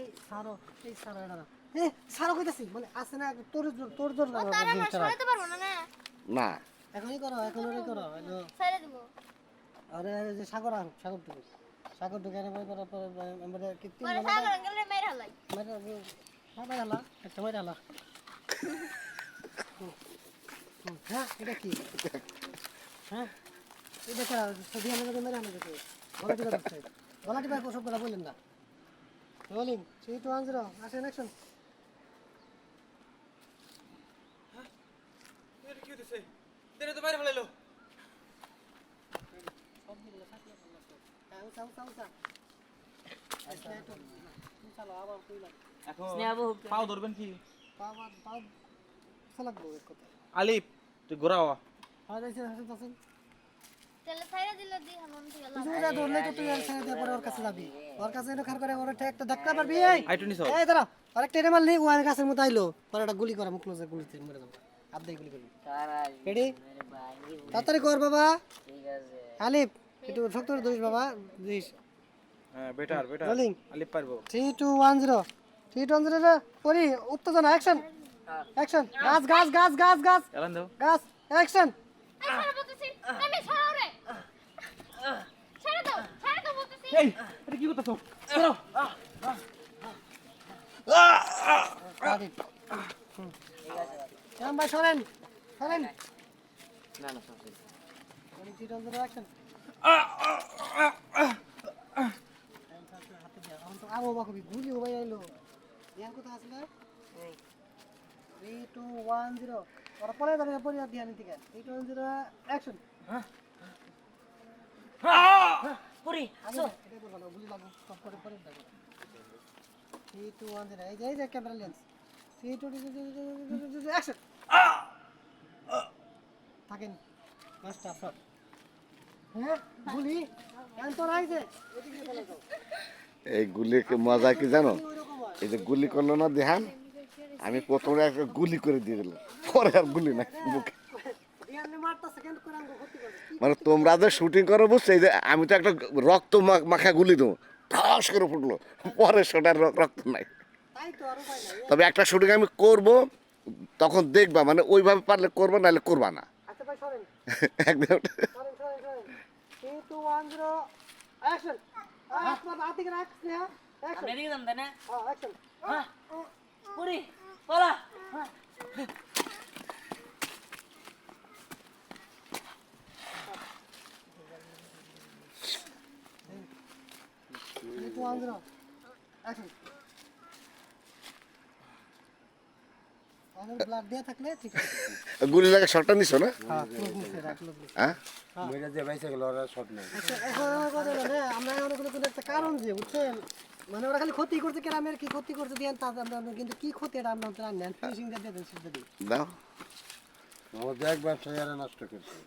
এই সারো এটা না এ সারো কইতাছি মানে আছে না তোর জোর না তার আমরা সরাতে পারবো না না না এখনই করো এখনই করো ছেড়ে দেব আরে যে সাগর ঢুকে এনে পরে আমরা কি তিন পরে সাগর আঙ্কেলে মেরে হালাই মারা হালা একটা মারা হালা হ্যাঁ এটা কি হ্যাঁ এটা কি সবই আমাদের মেরে আনা গেছে গলাটি ভাই সব কথা বললেন না রোলিং 3 2 1 0 অ্যাকশন অ্যাকশন এটা কি হইছে দেরে তো বাইরে ফেলাইলো সব দিলে থাকলে ভালো হ্যাঁ উঠা চলো আবার কইলা এখন পাও ধরবেন কি পাও সালাক বউ এক কথা আলিফ তুই ঘোরাও আর এসে হাসতেছেন তাহলে ছেড়ে দিলে দি হামন থেকে তুই যা ধরলে তো তুই আর ছেড়ে দিয়ে পরে ওর কাছে যাবি ওর কাছে এনে খার করে ওর একটা ধাক্কা মারবি আইটু নিছো এই দাঁড়া আরেকটা এনে মারলি ও আর গাছের মধ্যে আইলো পরে একটা গুলি করা মুখ ক্লোজে গুলিতে মরে যাবো আবদাই গুলি করবি রেডি তাড়াতাড়ি কর বাবা ঠিক আছে আলিফ একটু শক্ত করে ধরিস বাবা ধরিস হ্যাঁ বেটার রোলিং আলিফ পারবো 3 2 1 0 3 2 1 0 রে পরি উত্তেজনা অ্যাকশন অ্যাকশন গাছ এলান দাও গাছ অ্যাকশন ছাড়া বলতেছি আমি ছাড়াও রে ছেড়ে দাও বলতেছি এই এটা কি করতেছো ছাড়ো আলিফ ঠিক আছে ভাই সরেন না না সব পরি 3 2 1 0 অ্যাকশন আবো বাকবি গুলি ও ভাই আইলো ধ্যান কোথা আছে না 3 2 1 0 ওরা পরে যাবে পরে ধ্যান থেকে 3 2 1 0 অ্যাকশন পুরি আগে এটা করব না গুলি লাগো সব পরে দেখো 3 2 1 0 এই যে ক্যামেরা লেন্স 3 2 অ্যাকশন থাকেন মাস্টার শট হ্যাঁ গুলি কান তো রাইছে এদিকে চলে যাও এই গুলিকে মজা কি জানো ওইরকম হয় এই যে গুলি করলো না দেখান আমি প্রথমে একটা গুলি করে দিয়ে দিলাম পরে আর গুলি না বুকে ধ্যান মারতা সেকেন্ড করে আমগো ক্ষতি করবে মানে তোমরা যে শুটিং করো বুঝছো এই যে আমি তো একটা রক্ত মাখা গুলি দেবো ঠাস করে ফুটলো পরে সেটার রক্ত নাই তাই তো আর উপায় নাই তবে একটা শুটিং আমি করব তখন দেখবা মানে ওইভাবে পারলে করবা নাহলে করবা না আচ্ছা ভাই সরেন একদম সরেন 3 2 1 0 অ্যাকশন হাত দিকে রাখ স্নেহা অ্যাকশন আমি এদিকে যাম তাই না হ্যাঁ অ্যাকশন হ্যাঁ পুরি বলা একটু আন্দ্রা অ্যাকশন আমাদের ব্লাড দেয়া থাকলে ঠিক আছে গুলি লাগে শটটা নিছো না হ্যাঁ ক্লোজ নিচে রাখলো হ্যাঁ মেয়েটা যে বাইসে গেল ওরা শট নেই এখন কথা না আমরা অনেকগুলো কোনো একটা কারণ যে বুঝছেন মানে ওরা খালি ক্ষতি করছে গ্রামের কি ক্ষতি করছে দিয়ে তা আমরা কিন্তু কি ক্ষতি এটা আমরা তো জানি না ফিনিশিং দিয়ে দেন সেটা দিই দাও আমাদের এক ব্যবসায়ীরা নষ্ট করছে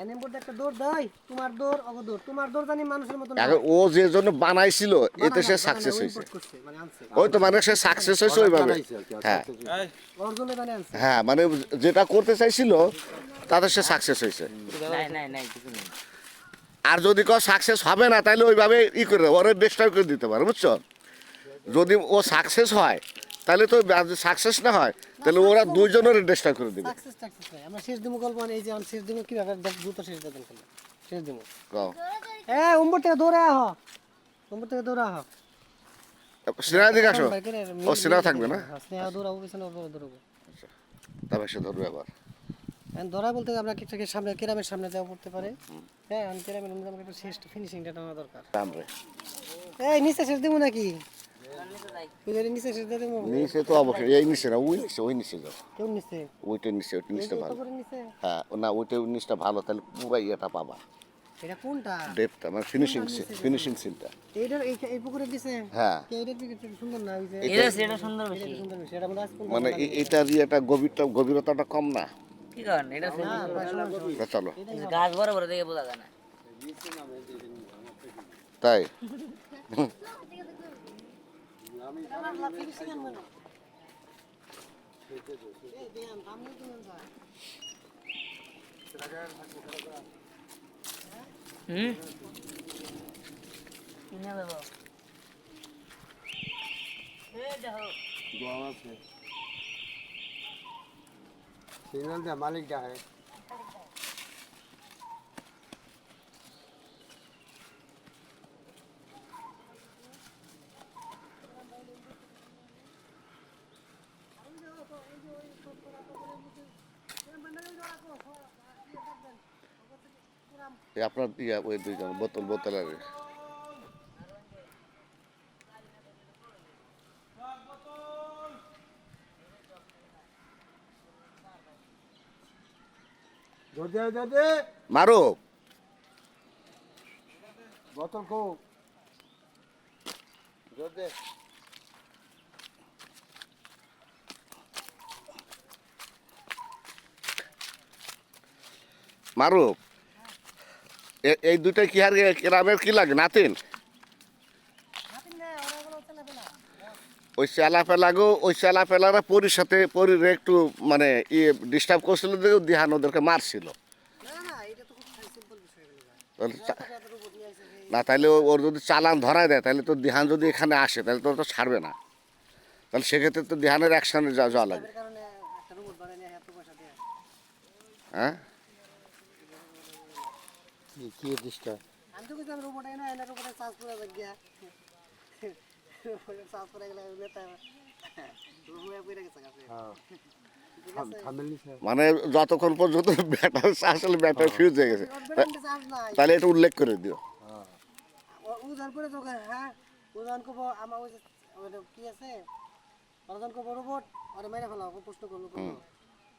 এনএম বোর্ড একটা দৌড় দেয় তোমার দৌড় অগ দৌড় তোমার দৌড় জানি মানুষের মতো না আগে ও যে জন্য বানাইছিল এতে সে সাকসেস হয়েছে মানে আনছে ওই তো মানে সে সাকসেস হয়েছে ওইভাবে হ্যাঁ এই অর্জনে মানে আনছে হ্যাঁ মানে যেটা করতে চাইছিল তাতে সে সাকসেস হয়েছে নাই কিছু নেই আর যদি কেউ সাকসেস হবে না তাহলে ওইভাবে ই করে দেবে ওরা ডিস্টার্ব করে দিতে পারে বুঝছো যদি ও সাকসেস হয় তাহলে তো সাকসেস না হয় তাহলে ওরা দুইজনের ডিস্টার্ব করে দিবে সাকসেস নাই আমরা শেষ দিমু গল্প মানে এই যে শেষ দিমু কি ব্যাপার দ্রুত শেষ দেন খেলা শেষ দিমু কও উম্বর থেকে দৌড়ে আহ সিনেমা দিকে আসো ও সিনেমা থাকবে না স্নেহা দৌড়াবো পিছনে ওর দৌড়াবো তবে সে ধরবে আবার ধরা বলতে আমরা কিছু সামনে কেরামের সামনে যাওয়া পড়তে পারে হ্যাঁ আমি কেরামের মধ্যে আমাকে একটু শেষ ফিনিশিংটা নেওয়া দরকার আমরে এই নিচে শেষ দিমু নাকি নিচে শেষ দিয়ে দেবো নিচে তো অবশ্যই এই নিচে না ওই নিচে যাও কেউ নিচে ওইটা নিচটা ভালো করে নিচে হ্যাঁ না ওইটা নিচটা ভালো তাহলে পুরো ইয়েটা পাবা এটা কোনটা ডেপটা মানে ফিনিশিং সিনটা এইটার এই পুকুরে দিছে হ্যাঁ এইটার পিকে সুন্দর না ওই যে এটা সুন্দর বেশি সুন্দর বেশি এটা আমরা আজ পর্যন্ত মানে এটার ইয়েটা গভীরতাটা কম না কি কারণ এটা তা চলো গাছ বড় বড় দেখে বোঝা যায় না তাই ফিনিশিং আনবো না এই দেন আমি তো না কিনে দেবো গম আছে সিগন্যাল দে মালিক ডাকে এই আপনার ওই দুইজন বোতল আর দে মারো বোতল কো দে মারো এই দুইটা কি আর গ্রামের কি লাগে নাতিন ওই চেলা ফেলাগো ওই চেলা ফেলারা পরির সাথে পরির একটু মানে ডিস্টার্ব করছিল দেখে দিহান ওদেরকে মারছিল তাহলে না তাহলে ওর যদি চালান ধরায় দেয় তাহলে তো দিহান যদি এখানে আসে তাহলে তো ছাড়বে না তাহলে সেক্ষেত্রে তো দিহানের অ্যাকশনে যাওয়া লাগবে হ্যাঁ কি দিশটা আমি তো কইতাম রোবট এনে এনে রোবটে চার্জ পুরা লাগিয়া চার্জ পুরা গেলে নেতা রুয়া পড়ে গেছে কাছে হ্যাঁ ফ্যামিলি মানে যতক্ষণ পর্যন্ত ব্যাটারি আসলে ব্যাটারি ফিউজ হয়ে গেছে চার্জ নাই তাহলে এটা উল্লেখ করে দিও উজান করে তো হ্যাঁ উজান কো আমার ওই কি আছে উজান কো রোবট আর মেরে ফেলাও প্রশ্ন করলো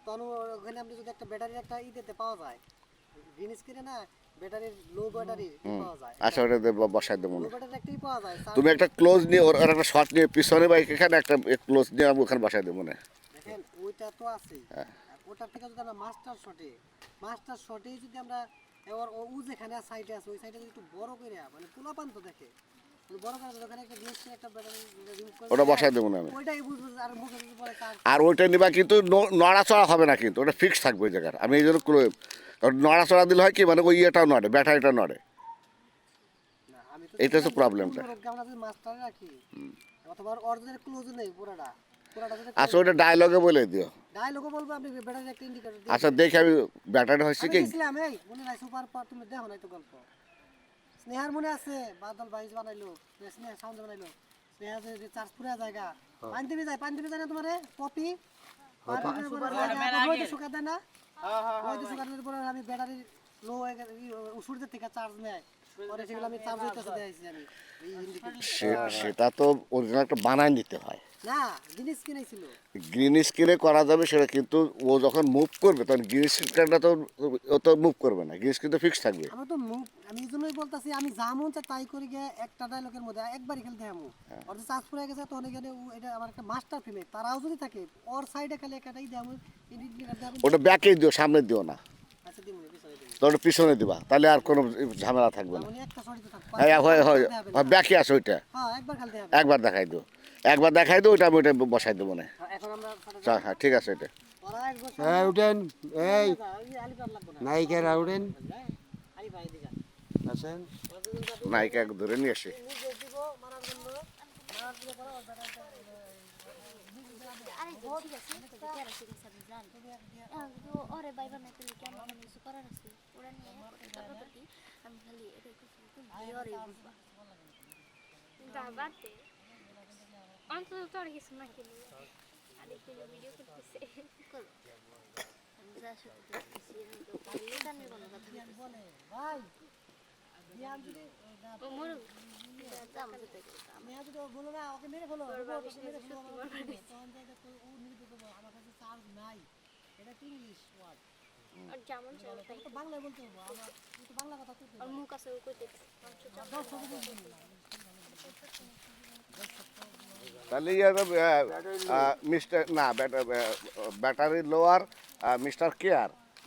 তখন ওখানে আপনি যদি একটা ব্যাটারির একটা দিতে পাওয়া যায় গ্রিন স্ক্রিনে না ব্যাটারির লো ব্যাটারি পাওয়া যায় আচ্ছা ওটা বসাই দেবো লো ব্যাটারি একটাই পাওয়া যায় তুমি একটা ক্লোজ নিয়ে ওর একটা শর্ট নিয়ে পিছনে বাইক এখানে একটা ক্লোজ নিয়ে আমি ওখানে বসাই দেবো না দেখেন ওইটা তো আছেই ওটার থেকে যদি আমরা মাস্টার শটে যদি আমরা এবার ও যেখানে সাইডে আছে ওই সাইডে যদি একটু বড় করে মানে পোলাপান তো দেখে বড় করে ওখানে একটা গ্লিচ একটা ব্যাটারি রিমুভ করে ওটা বসাই দেবো না আমি ওইটাই বুঝবো আর মুখে যদি পরে চার্জ আর ওইটা নিবা কিন্তু নড়াচড়া হবে না কিন্তু ওটা ফিক্স থাকবে ওই জায়গার আমি এই জন্য নড়াচড়া দিলে হয় কি মানে ওই ইয়েটাও নড়ে ব্যাটারিটা নড়ে না আমি তো এটা হচ্ছে প্রবলেমটা আমরা যদি মাস্টারে রাখি অথবা অরিজিনাল ক্লোজ নেই পুরাটা যদি আচ্ছা ওটা ডায়লগে বলে দিও ডায়লগও বলবো আপনি ব্যাটারি একটা ইন্ডিকেটর দিন আচ্ছা দেখি আমি ব্যাটারি হচ্ছে কি ইসলাম এই মনে নাই সুপার পাওয়ার তুমি দেখো নাই তো গল্প স্নেহার মনে আছে বাদল ভাই বানাইলো স্নেহা সাউন্ড বানাইলো স্নেহা যে চার্জ পুরা জায়গা পানি দিবি যায় না তোমারে কপি পানি শুকা দেয় না ওই তো শুকা দেওয়ার পরে আমি ব্যাটারি লো হয়ে গেছে উসুরদের থেকে চার্জ নেয় পরে সেগুলো আমি চার্জ হইতেছে দিয়েছি আমি এই ইন্ডিকেটর সেটা তো অরিজিনাল একটা বানায় নিতে হয় না জিনিস কিনেছিল গ্রিন স্ক্রিনে করা যাবে সেটা কিন্তু ও যখন মুভ করবে তখন গ্রিন স্ক্রিনটা তো ও তো মুভ করবে না গ্রিন স্ক্রিন তো ফিক্স থাকবে আমি তো আমি এই জন্যই বলতেছি আমি যা মন চাই তাই করি গিয়ে একটা ডায়লগের মধ্যে একবারই খেলতে আমি ওর যে চার্জ পড়ে গেছে তখন এখানে এটা আমার একটা মাস্টার ফিল্মে তারাও যদি থাকে ওর সাইডে খালি একটাই দেয় আমি ওটা ব্যাকে দিও সামনে দিও না আচ্ছা দিমু পিছনে দিমু তো ওটা পিছনে দিবা তাহলে আর কোনো ঝামেলা থাকবে না মানে একটা সরিতে থাকবে হ্যাঁ হয় হয় ব্যাকে আসো ওইটা হ্যাঁ একবার খেলতে হবে একবার দেখাই দিও ওইটা আমি ওইটা বসাই দেবো না এখন আমরা হ্যাঁ ঠিক আছে এটা ওরা এক বছর এই উঠেন এই আলি পার লাগবে না নায়িকারা উঠেন আলি ভাই দিগা আসেন নায়িকা ধরে নিয়ে আসি নিজে দিব মারার জন্য মারার দিলে পরে ওর ব্যাটারিটা আরে ঠিক আছে তো কি আর আছে আপনি জান তো ওরে ভাই বানাইতে কি আমার কিছু করার আছে ওরা নিয়ে তারপর কি আমি খালি এটা একটু ভিডিওরে বুঝবা দাবাতে অন্তত তোর কিছু না কি আরে কি ভিডিও করতেছে আমি যা শুনতে পাচ্ছি আমি তো পারলে গানের কোনো কথা বলে ভাই দিয়াম যদি ও মরু দাম দিতে আমি যদি বলো না ওকে মেরে ফেলো ওকে মেরে ফেলো তখন যাইতে ও নিতে দেবো আমার কাছে চার্জ নাই এটা ইংলিশ ওয়ার্ড আর যেমন চাই তাই তো বাংলায় বলতে হবে আমার তুই তো বাংলা কথা কইতে আর মুখ আছে ও কইতে তাহলে মিস্টার না battery lower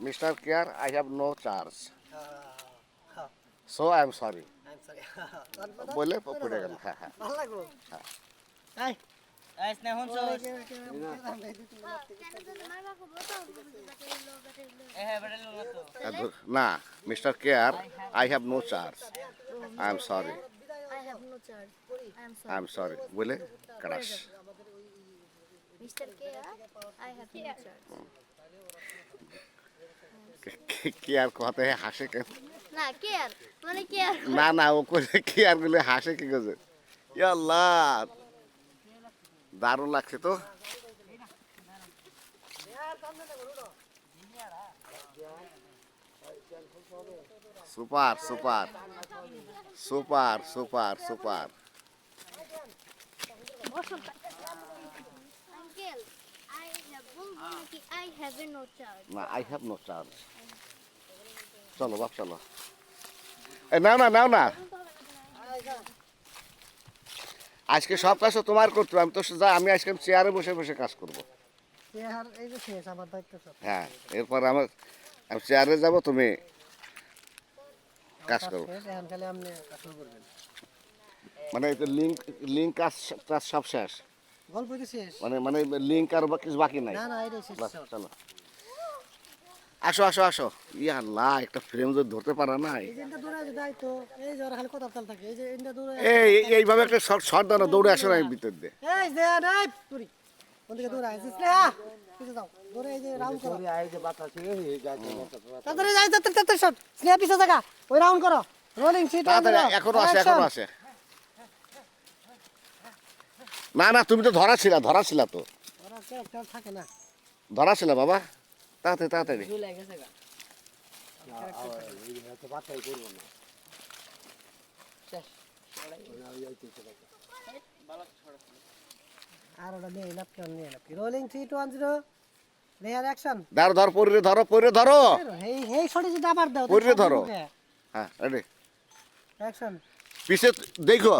mister care I have no charge so I am sorry বলে পড়ে গেল হ্যাঁ হ্যাঁ ভালো লাগলো হ্যাঁ এই এই স্নেহ শুনছো হ্যাঁ বেটা লো না তো না mister care I have no charge I am sorry I have no charge. I am sorry. I am sorry বলে কাটাস Mr. Care, I have no charge. কি আর কথা হাসে কেন না কেয়ার মানে কেয়ার না না ও কইছে কি আর গুলো হাসে কি কইছে আল্লাহ দারুণ লাগছে তো super super super super super uncle I have বলবো নাকি আই হ্যাভ নো চার্জ না আই হ্যাভ নো চার্জ চলো বাপ চলো এ নাও না নাও না আজকে সব কাজ তো তোমার করতে হবে। আমি তো আমি আজকে চেয়ারে বসে বসে কাজ করব চেহার এই যে শেষ আমার দায়িত্ব সব হ্যাঁ এরপর আমি চেয়ারে যাব তুমি কাজ করবো শেষ এখন খালি আপনি কাজ শুরু করবেন মানে লিঙ্ক লিঙ্ক কাজ কাজ সব শেষ গল্প কি শেষ মানে মানে লিঙ্ক আর কিছু বাকি নাই না না এটাই শেষ বাস, সব। চলো আসো আসো আসো ইয়া আল্লাহ একটা ফ্রেম যদি ধরতে পারা নাই এই যে এটা দৌড়ে আছে দায়িত্ব এই যে ওরা খালি কথা চাল থাকে এই যে এটা দৌড়ে এইভাবে একটা শর্ট দাও না দৌড়ে আসো না এর ভিতর দিয়ে এই যে নাই পুরি কোন দিকে দৌড়ে আছিস রে হ্যাঁ পিছে যাও দৌড়ে এই যে রাউন্ড করো এই যে বাতাসে হয়ে যায় তাড়াতাড়ি যাই তাড়াতাড়ি শট স্নেহা পিছে জায়গা ওই রাউন্ড করো রোলিং সিট তাড়াতাড়ি এখনো আছে এখনো আছে না না তুমি তো ধরা ছিলা তো ওরা ক্যারেক্টার থাকে না ধরা ছিল বাবা তাড়াতাড়ি তাড়াতাড়ি বাতাই করবো না আর ওটা নেই না কেন নিয়ে না রোলিং 3 2 1 0 রেয়ার অ্যাকশন ধরো পরে ধরো এই এই শটে যদি আবার দাও পরে ধরো। হ্যাঁ রেডি অ্যাকশন পিছে দেখো